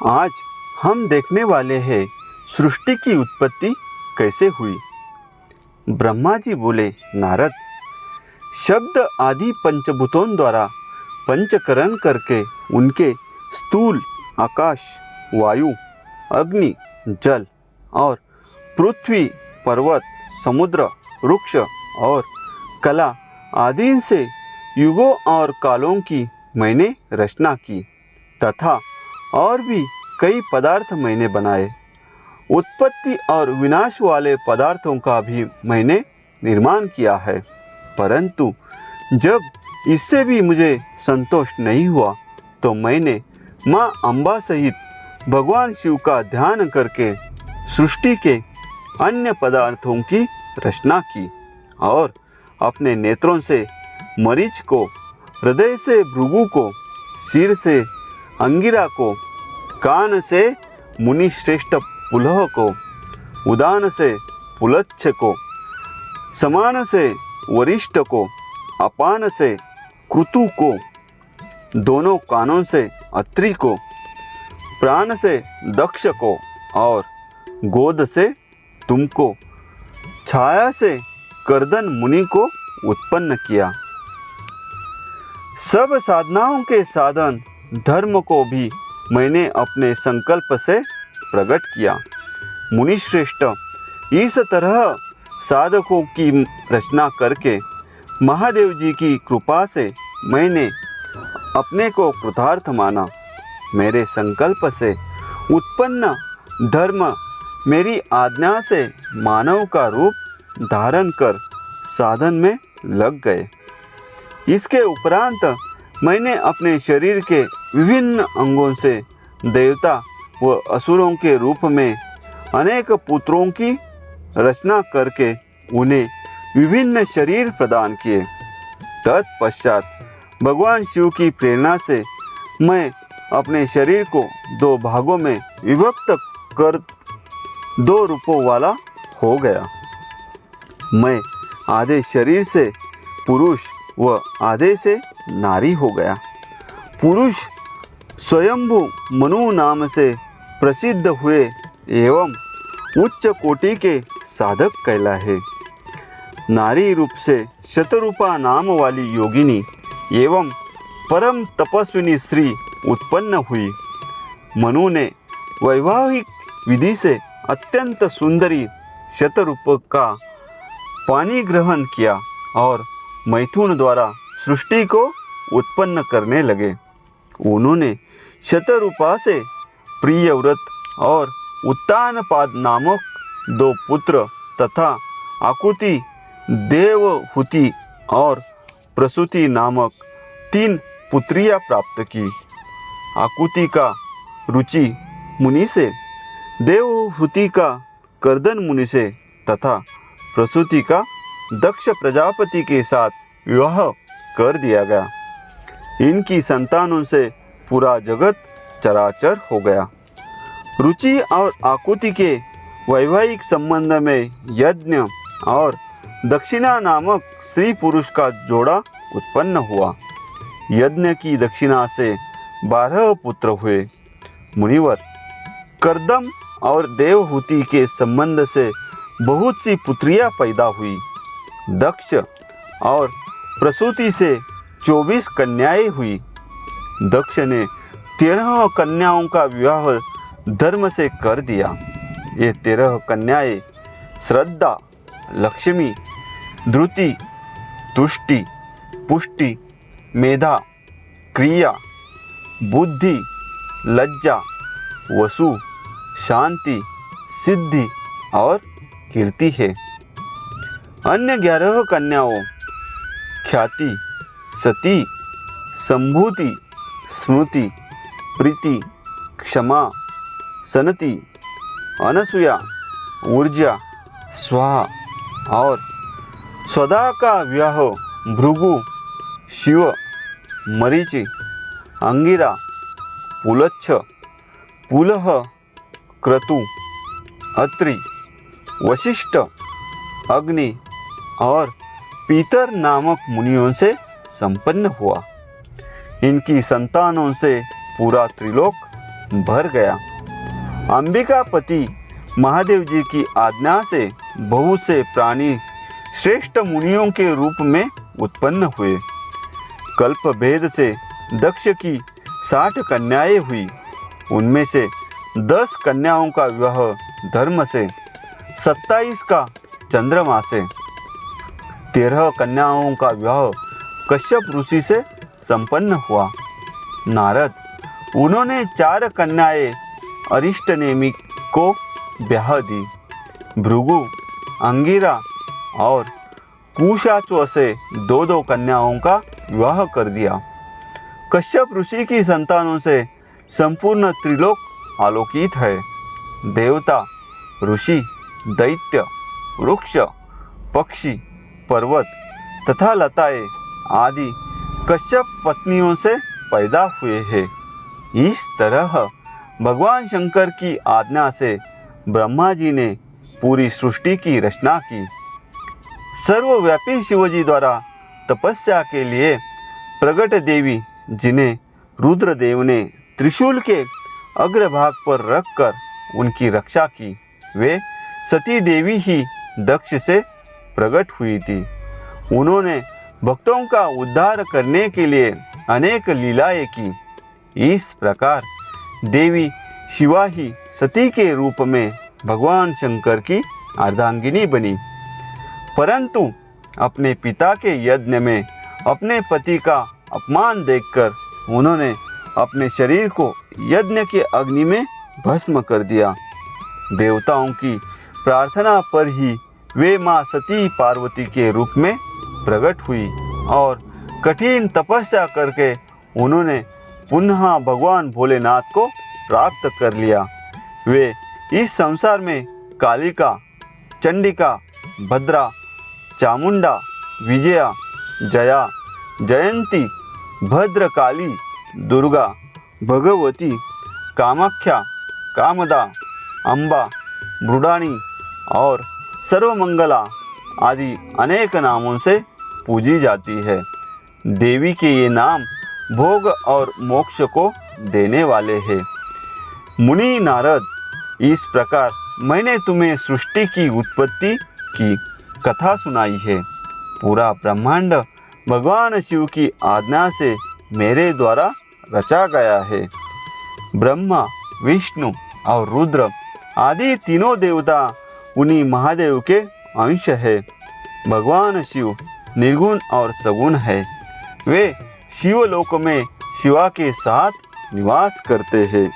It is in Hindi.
आज हम देखने वाले हैं सृष्टि की उत्पत्ति कैसे हुई। ब्रह्मा जी बोले, नारद, शब्द आदि पंचभूतों द्वारा पंचकरण करके उनके स्थूल आकाश, वायु, अग्नि, जल और पृथ्वी, पर्वत, समुद्र, वृक्ष और कला आदि से युगों और कालों की मैंने रचना की तथा और भी कई पदार्थ मैंने बनाए। उत्पत्ति और विनाश वाले पदार्थों का भी मैंने निर्माण किया है, परंतु जब इससे भी मुझे संतोष नहीं हुआ तो मैंने माँ अम्बा सहित भगवान शिव का ध्यान करके सृष्टि के अन्य पदार्थों की रचना की और अपने नेत्रों से मरीच को, हृदय से भृगु को, सिर से अंगिरा को, कान से मुनि श्रेष्ठ पुलह को, उदान से पुलच्छ को, समान से वरिष्ठ को, अपान से क्रतु को, दोनों कानों से अत्रि को, प्राण से दक्ष को और गोद से तुमको, छाया से कर्दन मुनि को उत्पन्न किया। सब साधनाओं के साधन धर्म को भी मैंने अपने संकल्प से प्रकट किया। मुनिश्रेष्ठ, इस तरह साधकों की रचना करके महादेव जी की कृपा से मैंने अपने को कृतार्थ माना। मेरे संकल्प से उत्पन्न धर्म मेरी आज्ञा से मानव का रूप धारण कर साधन में लग गए। इसके उपरांत मैंने अपने शरीर के विभिन्न अंगों से देवता व असुरों के रूप में अनेक पुत्रों की रचना करके उन्हें विभिन्न शरीर प्रदान किए। तत्पश्चात भगवान शिव की प्रेरणा से मैं अपने शरीर को दो भागों में विभक्त कर दो रूपों वाला हो गया। मैं आधे शरीर से पुरुष व आधे से नारी हो गया। पुरुष स्वयंभू मनु नाम से प्रसिद्ध हुए एवं उच्च कोटि के साधक कहलाए। नारी रूप से शतरूपा नाम वाली योगिनी एवं परम तपस्विनी स्त्री उत्पन्न हुई। मनु ने वैवाहिक विधि से अत्यंत सुंदरी शतरूप का पानी ग्रहण किया और मैथुन द्वारा सृष्टि को उत्पन्न करने लगे। उन्होंने शतरूपा से प्रियव्रत और उत्तानपाद नामक दो पुत्र तथा आकुति, देवहूति और प्रसूति नामक 3 पुत्रियां प्राप्त की। आकुति का रुचि मुनि से, देवहूति का कर्दन मुनि से तथा प्रसूति का दक्ष प्रजापति के साथ विवाह कर दिया गया। इनकी संतानों से पूरा जगत चराचर हो गया। रुचि और आकुति के वैवाहिक संबंध में यज्ञ और दक्षिणा नामक स्त्री पुरुष का जोड़ा उत्पन्न हुआ। यज्ञ की दक्षिणा से 12 पुत्र हुए। मुनिवर, कर्दम और देवहूति के संबंध से बहुत सी पुत्रियां पैदा हुई। दक्ष और प्रसूति से 24 कन्याएं हुई। दक्ष ने 13 कन्याओं का विवाह धर्म से कर दिया। ये 13 कन्याएं श्रद्धा, लक्ष्मी, धृति, तुष्टि, पुष्टि, मेधा, क्रिया, बुद्धि, लज्जा, वसु, शांति, सिद्धि और कीर्ति है। अन्य 11 कन्याओं ख्याति, सती, संभूति, स्मृति, प्रीति, क्षमा, सनति, अनसुया, ऊर्जा, स्वाहा और स्वदा का विवाह भृगु, शिव, मरीचि, अंगिरा, पुलच्छ, पुलह, क्रतु, अत्रि, वशिष्ठ, अग्नि और पीतर नामक मुनियों से संपन्न हुआ। इनकी संतानों से पूरा त्रिलोक भर गया। अंबिकापति महादेव जी की आज्ञा से बहुत से प्राणी श्रेष्ठ मुनियों के रूप में उत्पन्न हुए। कल्प भेद से दक्ष की 60 कन्याएं हुई। उनमें से 10 कन्याओं का विवाह धर्म से, 27 का चंद्रमा से, 13 कन्याओं का विवाह कश्यप ऋषि से संपन्न हुआ। नारद, उन्होंने 4 कन्याएं अरिष्टनेमि को ब्याह दी। भृगु, अंगिरा और कुशाचो से 2-2 कन्याओं का विवाह कर दिया। कश्यप ऋषि की संतानों से संपूर्ण त्रिलोक आलोकित है। देवता, ऋषि, दैत्य, वृक्ष, पक्षी, पर्वत तथा लताएं आदि कश्यप पत्नियों से पैदा हुए हैं। इस तरह भगवान शंकर की आज्ञा से ब्रह्मा जी ने पूरी सृष्टि की रचना की। सर्वव्यापी शिवजी द्वारा तपस्या के लिए प्रगट देवी, जिन्हें रुद्रदेव ने त्रिशूल के अग्रभाग पर रखकर उनकी रक्षा की, वे सती देवी ही दक्ष से प्रकट हुई थी। उन्होंने भक्तों का उद्धार करने के लिए अनेक लीलाएं की। इस प्रकार देवी शिवा ही सती के रूप में भगवान शंकर की अर्धांगिनी बनी। परंतु अपने पिता के यज्ञ में अपने पति का अपमान देखकर उन्होंने अपने शरीर को यज्ञ के अग्नि में भस्म कर दिया। देवताओं की प्रार्थना पर ही वे माँ सती पार्वती के रूप में प्रकट हुई और कठिन तपस्या करके उन्होंने पुनः भगवान भोलेनाथ को प्राप्त कर लिया। वे इस संसार में कालिका, चंडिका, भद्रा, चामुंडा, विजया, जया, जयंती, भद्रकाली, दुर्गा, भगवती, कामाख्या, कामदा, अम्बा, मृडानी और सर्वमंगला आदि अनेक नामों से पूजी जाती है। देवी के ये नाम भोग और मोक्ष को देने वाले हैं। मुनि नारद, इस प्रकार मैंने तुम्हें सृष्टि की उत्पत्ति की कथा सुनाई है। पूरा ब्रह्मांड भगवान शिव की आज्ञा से मेरे द्वारा रचा गया है। ब्रह्मा, विष्णु और रुद्र आदि तीनों देवता उन्हीं महादेव के अंश है। भगवान शिव निर्गुण और सगुण है। वे शिवलोक में शिवा के साथ निवास करते हैं।